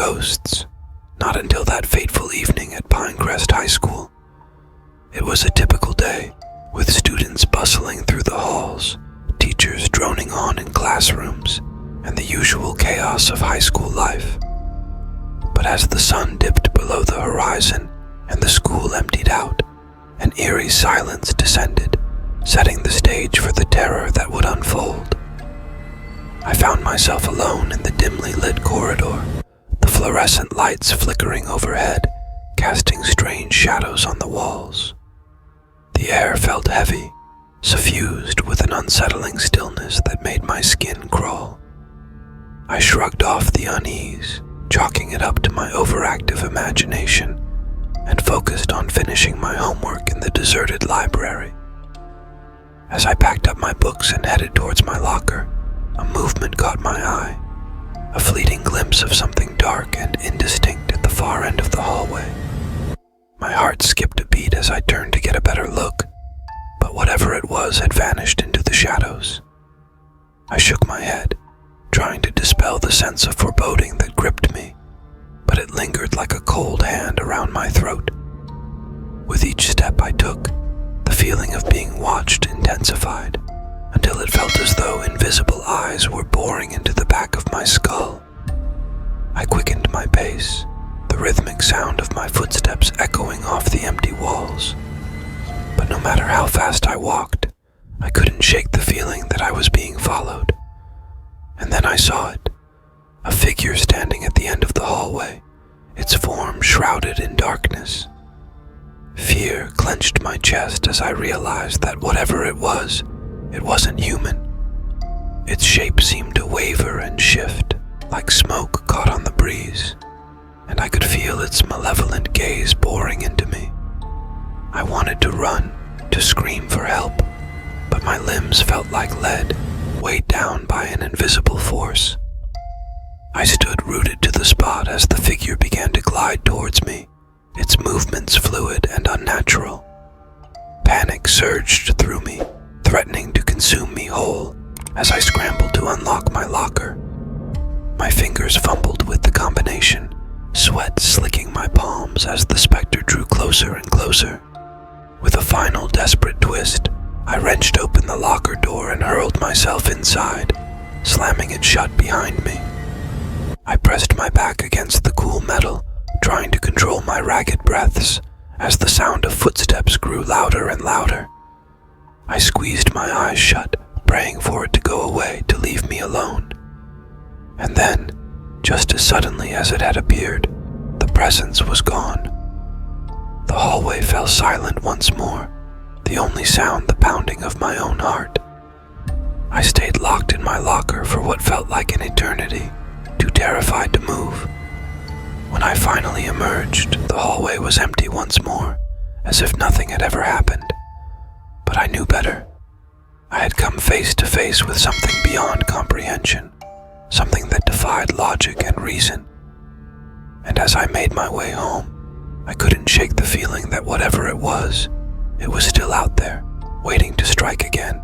ghosts, not until that fateful evening at PINECREST High School. It was a typical day, with students bustling through the halls, teachers droning on in classrooms, and the usual chaos of high school life. But as the sun dipped below the horizon and the school emptied out, an eerie silence descended, setting the stage for the terror that would unfold. I found myself alone in the dimly lit corridor, the fluorescent lights flickering overhead, casting strange shadows on the walls. The air felt heavy, suffused with an unsettling stillness that made my skin crawl. I shrugged off the unease, chalking it up to my overactive imagination, and focused on finishing my homework in the deserted library. As I packed up my books and headed towards my locker, a movement caught my eye, a fleeting glimpse of something dark and indistinct at the far end of the hallway. My heart skipped a beat as I turned to get a better look, but whatever it was had vanished into the shadows. I shook my head, trying to dispel the sense of foreboding that gripped me, but it lingered like a cold hand around my throat. With each step I took, the feeling of being watched intensified, until it felt as though invisible eyes were boring into the back of my skull. I quickened my pace, the rhythmic sound of my footsteps echoing off the empty walls. But no matter how fast I walked, I couldn't shake the feeling that I was being followed. And then I saw it, a figure standing at the end of the hallway, its form shrouded in darkness. Fear clenched my chest as I realized that whatever it wasn't human. Its shape seemed to waver and shift, like smoke caught on the breeze, and I could feel its malevolent gaze boring into me. I wanted to run, to scream for help, but my limbs felt like lead, weighed down by an invisible force. I stood rooted to the spot as the figure began to glide towards me, its movements fluid and unnatural. Panic surged through me, threatening to consume me whole as I scrambled to unlock my locker. My fingers fumbled with the combination, sweat slicking my palms as the specter drew closer and closer. With a final desperate twist, I wrenched open the locker door and hurled myself inside, slamming it shut behind me. I pressed my back against the cool metal, trying to control my ragged breaths as the sound of footsteps grew louder and louder. I squeezed my eyes shut, praying for it to go away, to leave me alone. And then, just as suddenly as it had appeared, the presence was gone. The hallway fell silent once more, the only sound the pounding of my own heart. I stayed locked in my locker for what felt like an eternity, too terrified to move. When I finally emerged, the hallway was empty once more, as if nothing had ever happened. But I knew better. I had come face to face with something beyond comprehension, something that defied logic and reason. And as I made my way home, I couldn't shake the feeling that whatever it was still out there, waiting to strike again.